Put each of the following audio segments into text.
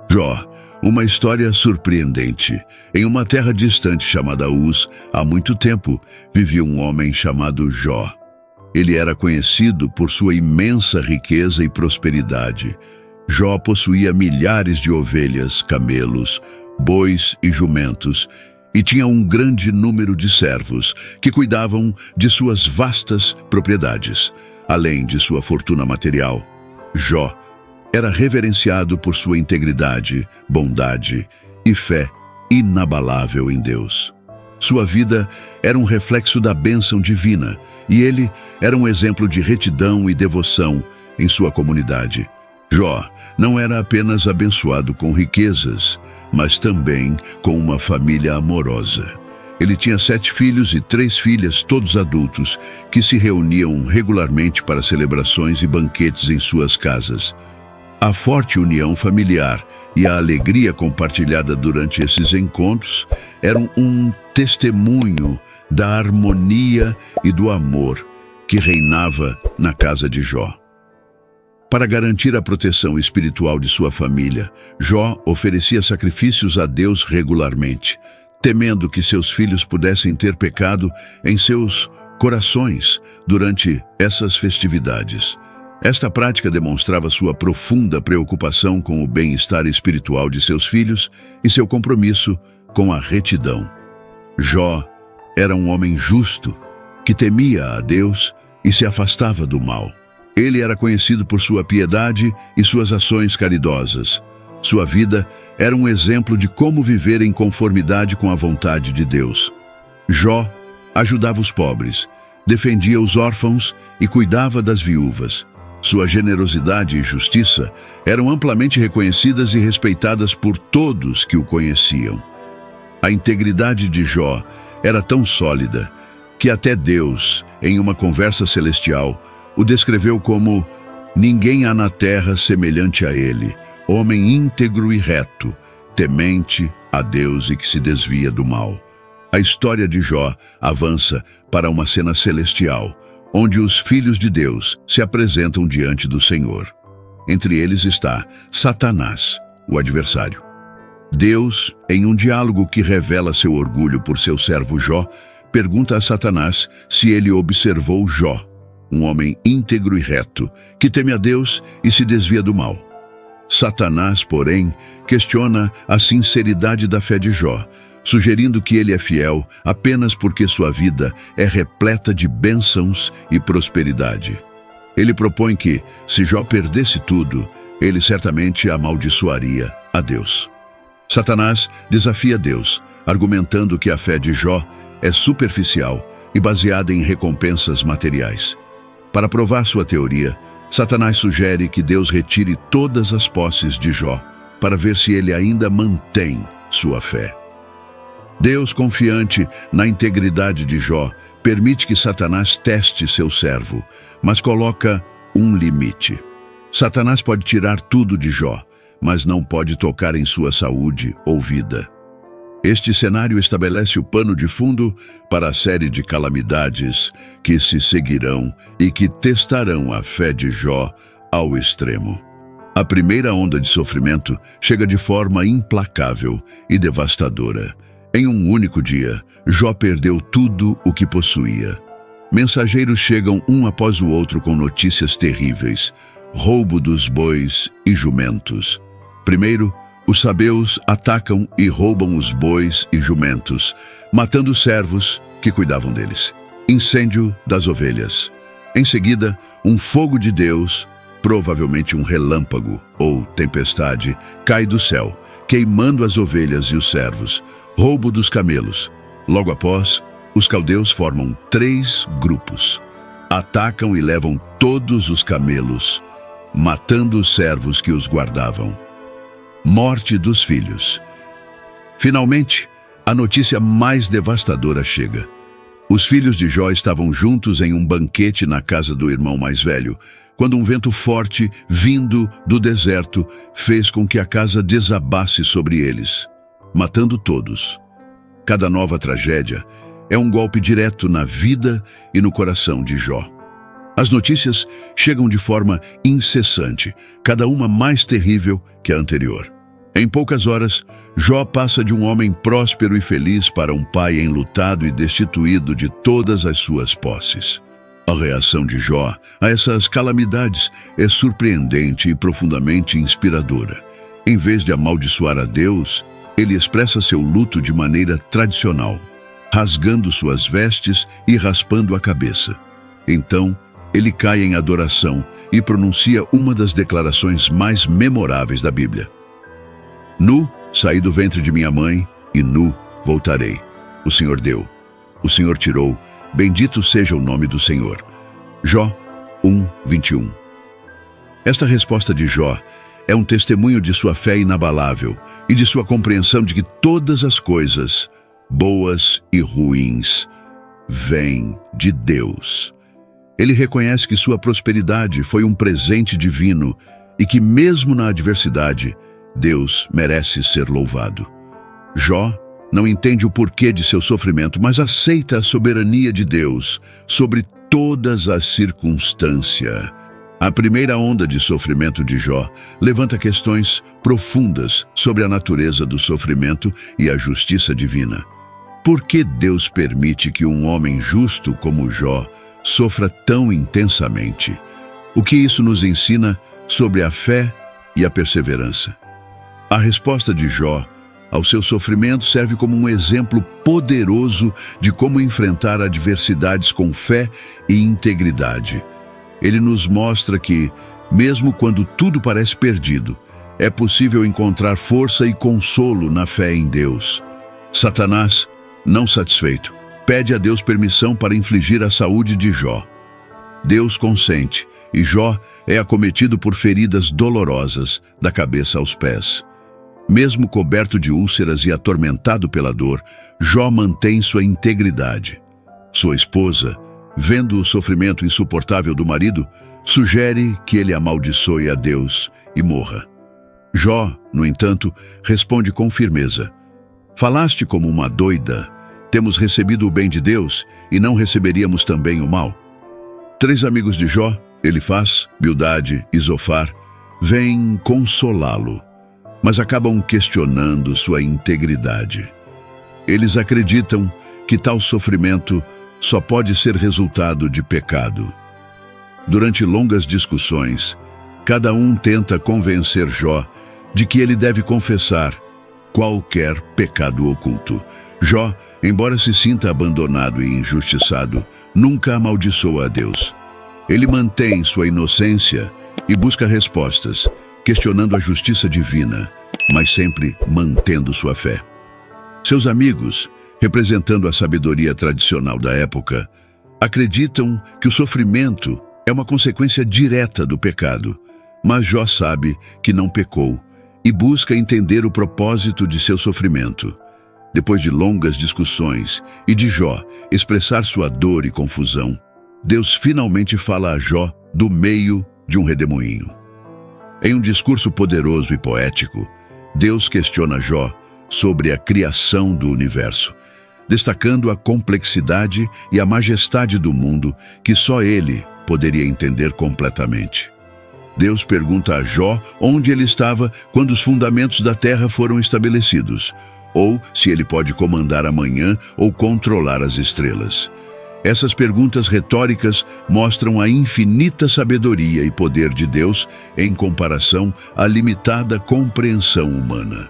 Jó, uma história surpreendente. Em uma terra distante chamada Uz, há muito tempo, vivia um homem chamado Jó. Ele era conhecido por sua imensa riqueza e prosperidade. Jó possuía milhares de ovelhas, camelos, bois e jumentos, e tinha um grande número de servos que cuidavam de suas vastas propriedades. Além de sua fortuna material, Jó era reverenciado por sua integridade, bondade e fé inabalável em Deus. Sua vida era um reflexo da bênção divina, e ele era um exemplo de retidão e devoção em sua comunidade. Jó não era apenas abençoado com riquezas, mas também com uma família amorosa. Ele tinha 7 filhos e 3 filhas, todos adultos, que se reuniam regularmente para celebrações e banquetes em suas casas. A forte união familiar e a alegria compartilhada durante esses encontros eram um testemunho da harmonia e do amor que reinava na casa de Jó. Para garantir a proteção espiritual de sua família, Jó oferecia sacrifícios a Deus regularmente, temendo que seus filhos pudessem ter pecado em seus corações durante essas festividades. Esta prática demonstrava sua profunda preocupação com o bem-estar espiritual de seus filhos e seu compromisso com a retidão. Jó era um homem justo, que temia a Deus e se afastava do mal. Ele era conhecido por sua piedade e suas ações caridosas. Sua vida era um exemplo de como viver em conformidade com a vontade de Deus. Jó ajudava os pobres, defendia os órfãos e cuidava das viúvas. Sua generosidade e justiça eram amplamente reconhecidas e respeitadas por todos que o conheciam. A integridade de Jó era tão sólida que até Deus, em uma conversa celestial, o descreveu como: ninguém há na terra semelhante a ele, homem íntegro e reto, temente a Deus e que se desvia do mal. A história de Jó avança para uma cena celestial, onde os filhos de Deus se apresentam diante do Senhor. Entre eles está Satanás, o adversário. Deus, em um diálogo que revela seu orgulho por seu servo Jó, pergunta a Satanás se ele observou Jó, um homem íntegro e reto, que teme a Deus e se desvia do mal. Satanás, porém, questiona a sinceridade da fé de Jó, sugerindo que ele é fiel apenas porque sua vida é repleta de bênçãos e prosperidade. Ele propõe que, se Jó perdesse tudo, ele certamente amaldiçoaria a Deus. Satanás desafia Deus, argumentando que a fé de Jó é superficial e baseada em recompensas materiais. Para provar sua teoria, Satanás sugere que Deus retire todas as posses de Jó, para ver se ele ainda mantém sua fé. Deus, confiante na integridade de Jó, permite que Satanás teste seu servo, mas coloca um limite. Satanás pode tirar tudo de Jó, mas não pode tocar em sua saúde ou vida. Este cenário estabelece o pano de fundo para a série de calamidades que se seguirão e que testarão a fé de Jó ao extremo. A primeira onda de sofrimento chega de forma implacável e devastadora. Em um único dia, Jó perdeu tudo o que possuía. Mensageiros chegam um após o outro com notícias terríveis: roubo dos bois e jumentos. Primeiro, os sabeus atacam e roubam os bois e jumentos, matando os servos que cuidavam deles. Incêndio das ovelhas. Em seguida, um fogo de Deus, provavelmente um relâmpago ou tempestade, cai do céu, queimando as ovelhas e os servos. Roubo dos camelos. Logo após, os caldeus formam 3 grupos. Atacam e levam todos os camelos, matando os servos que os guardavam. Morte dos filhos. Finalmente, a notícia mais devastadora chega. Os filhos de Jó estavam juntos em um banquete na casa do irmão mais velho, quando um vento forte, vindo do deserto, fez com que a casa desabasse sobre eles, matando todos. Cada nova tragédia é um golpe direto na vida e no coração de Jó. As notícias chegam de forma incessante, cada uma mais terrível que a anterior. Em poucas horas, Jó passa de um homem próspero e feliz para um pai enlutado e destituído de todas as suas posses. A reação de Jó a essas calamidades é surpreendente e profundamente inspiradora. Em vez de amaldiçoar a Deus, ele expressa seu luto de maneira tradicional, rasgando suas vestes e raspando a cabeça. Então, ele cai em adoração e pronuncia uma das declarações mais memoráveis da Bíblia. Nu saí do ventre de minha mãe, e nu voltarei. O Senhor deu, o Senhor tirou, bendito seja o nome do Senhor. Jó 1:21. Esta resposta de Jó é um testemunho de sua fé inabalável e de sua compreensão de que todas as coisas, boas e ruins, vêm de Deus. Ele reconhece que sua prosperidade foi um presente divino e que, mesmo na adversidade, Deus merece ser louvado. Jó não entende o porquê de seu sofrimento, mas aceita a soberania de Deus sobre todas as circunstâncias. A primeira onda de sofrimento de Jó levanta questões profundas sobre a natureza do sofrimento e a justiça divina. Por que Deus permite que um homem justo como Jó sofra tão intensamente? O que isso nos ensina sobre a fé e a perseverança? A resposta de Jó ao seu sofrimento serve como um exemplo poderoso de como enfrentar adversidades com fé e integridade. Ele nos mostra que, mesmo quando tudo parece perdido, é possível encontrar força e consolo na fé em Deus. Satanás, não satisfeito, pede a Deus permissão para infligir a saúde de Jó. Deus consente, e Jó é acometido por feridas dolorosas, da cabeça aos pés. Mesmo coberto de úlceras e atormentado pela dor, Jó mantém sua integridade. Sua esposa, vendo o sofrimento insuportável do marido, sugere que ele amaldiçoe a Deus e morra. Jó, no entanto, responde com firmeza: "Falaste como uma doida. Temos recebido o bem de Deus e não receberíamos também o mal?" 3 amigos de Jó, Elifaz, Bildade e Zofar, vêm consolá-lo, mas acabam questionando sua integridade. Eles acreditam que tal sofrimento só pode ser resultado de pecado. Durante longas discussões, cada um tenta convencer Jó de que ele deve confessar qualquer pecado oculto. Jó, embora se sinta abandonado e injustiçado, nunca amaldiçoa a Deus. Ele mantém sua inocência e busca respostas, questionando a justiça divina, mas sempre mantendo sua fé. Seus amigos, representando a sabedoria tradicional da época, acreditam que o sofrimento é uma consequência direta do pecado, mas Jó sabe que não pecou e busca entender o propósito de seu sofrimento. Depois de longas discussões e de Jó expressar sua dor e confusão, Deus finalmente fala a Jó do meio de um redemoinho. Em um discurso poderoso e poético, Deus questiona Jó sobre a criação do universo, destacando a complexidade e a majestade do mundo que só ele poderia entender completamente. Deus pergunta a Jó onde ele estava quando os fundamentos da terra foram estabelecidos, ou se ele pode comandar amanhã ou controlar as estrelas. Essas perguntas retóricas mostram a infinita sabedoria e poder de Deus em comparação à limitada compreensão humana.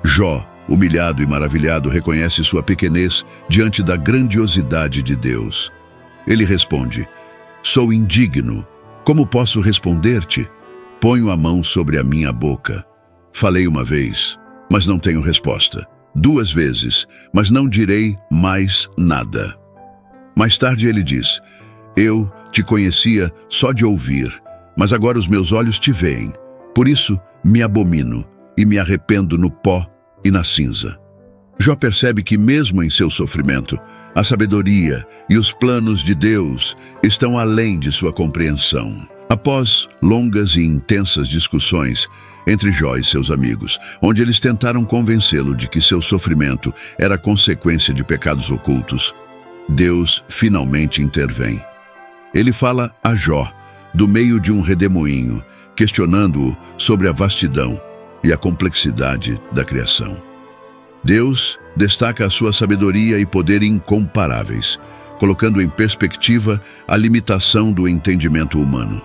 Jó, humilhado e maravilhado, reconhece sua pequenez diante da grandiosidade de Deus. Ele responde: "Sou indigno. Como posso responder-te? Ponho a mão sobre a minha boca. Falei uma vez, mas não tenho resposta. 2 vezes, mas não direi mais nada." Mais tarde ele diz: "Eu te conhecia só de ouvir, mas agora os meus olhos te veem. Por isso me abomino e me arrependo no pó e na cinza." Jó percebe que mesmo em seu sofrimento, a sabedoria e os planos de Deus estão além de sua compreensão. Após longas e intensas discussões entre Jó e seus amigos, onde eles tentaram convencê-lo de que seu sofrimento era consequência de pecados ocultos, Deus finalmente intervém. Ele fala a Jó do meio de um redemoinho, questionando-o sobre a vastidão, e a complexidade da criação. Deus destaca a sua sabedoria e poder incomparáveis, colocando em perspectiva a limitação do entendimento humano.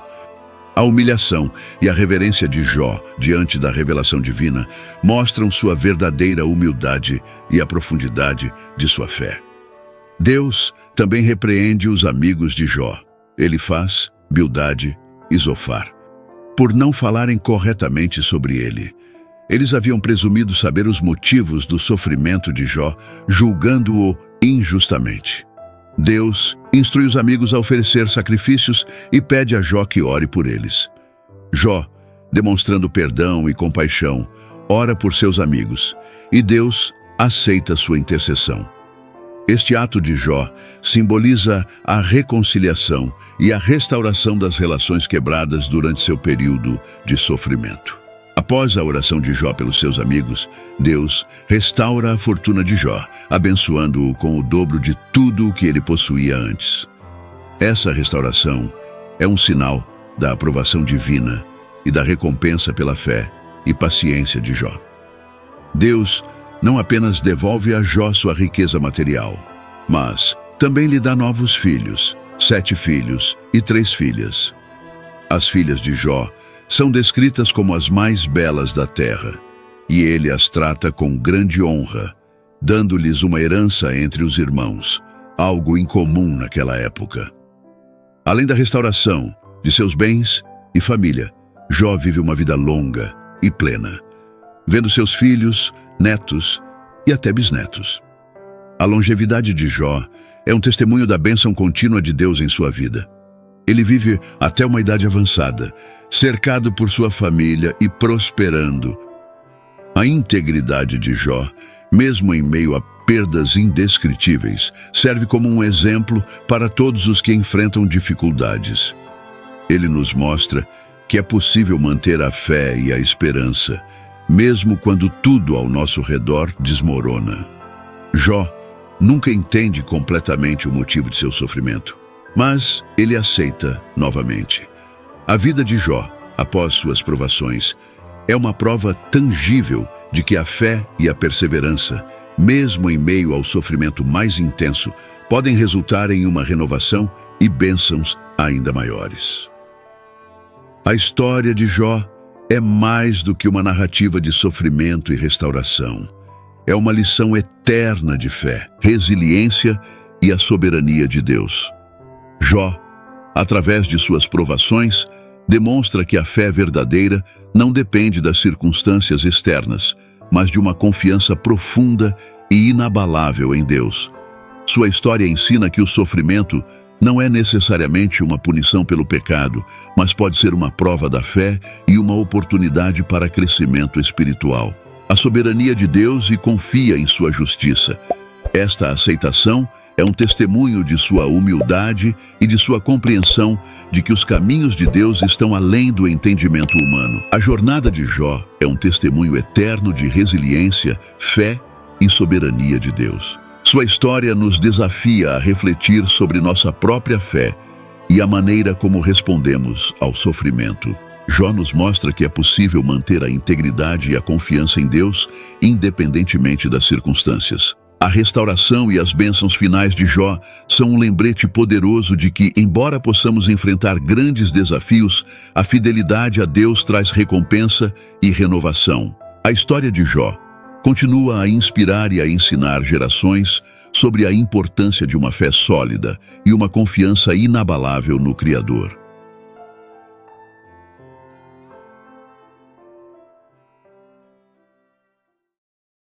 A humilhação e a reverência de Jó diante da revelação divina mostram sua verdadeira humildade e a profundidade de sua fé. Deus também repreende os amigos de Jó, Elifaz, Bildade e Zofar, por não falarem corretamente sobre ele. Eles haviam presumido saber os motivos do sofrimento de Jó, julgando-o injustamente. Deus instrui os amigos a oferecer sacrifícios e pede a Jó que ore por eles. Jó, demonstrando perdão e compaixão, ora por seus amigos, e Deus aceita sua intercessão. Este ato de Jó simboliza a reconciliação e a restauração das relações quebradas durante seu período de sofrimento. Após a oração de Jó pelos seus amigos, Deus restaura a fortuna de Jó, abençoando-o com o dobro de tudo o que ele possuía antes. Essa restauração é um sinal da aprovação divina e da recompensa pela fé e paciência de Jó. Deus não apenas devolve a Jó sua riqueza material, mas também lhe dá novos filhos, 7 filhos e 3 filhas. As filhas de Jó são descritas como as mais belas da terra, e ele as trata com grande honra, dando-lhes uma herança entre os irmãos, algo incomum naquela época. Além da restauração de seus bens e família, Jó vive uma vida longa e plena, vendo seus filhos, netos e até bisnetos. A longevidade de Jó é um testemunho da bênção contínua de Deus em sua vida. Ele vive até uma idade avançada, cercado por sua família e prosperando. A integridade de Jó, mesmo em meio a perdas indescritíveis, serve como um exemplo para todos os que enfrentam dificuldades. Ele nos mostra que é possível manter a fé e a esperança, mesmo quando tudo ao nosso redor desmorona. Jó nunca entende completamente o motivo de seu sofrimento, mas ele aceita novamente. A vida de Jó, após suas provações, é uma prova tangível de que a fé e a perseverança, mesmo em meio ao sofrimento mais intenso, podem resultar em uma renovação e bênçãos ainda maiores. A história de Jó é mais do que uma narrativa de sofrimento e restauração. É uma lição eterna de fé, resiliência e a soberania de Deus. Jó, através de suas provações, demonstra que a fé verdadeira não depende das circunstâncias externas, mas de uma confiança profunda e inabalável em Deus. Sua história ensina que o sofrimento não é necessariamente uma punição pelo pecado, mas pode ser uma prova da fé e uma oportunidade para crescimento espiritual. A soberania de Deus e confia em sua justiça. Esta aceitação é um testemunho de sua humildade e de sua compreensão de que os caminhos de Deus estão além do entendimento humano. A jornada de Jó é um testemunho eterno de resiliência, fé e soberania de Deus. Sua história nos desafia a refletir sobre nossa própria fé e a maneira como respondemos ao sofrimento. Jó nos mostra que é possível manter a integridade e a confiança em Deus, independentemente das circunstâncias. A restauração e as bênçãos finais de Jó são um lembrete poderoso de que, embora possamos enfrentar grandes desafios, a fidelidade a Deus traz recompensa e renovação. A história de Jó continua a inspirar e a ensinar gerações sobre a importância de uma fé sólida e uma confiança inabalável no Criador.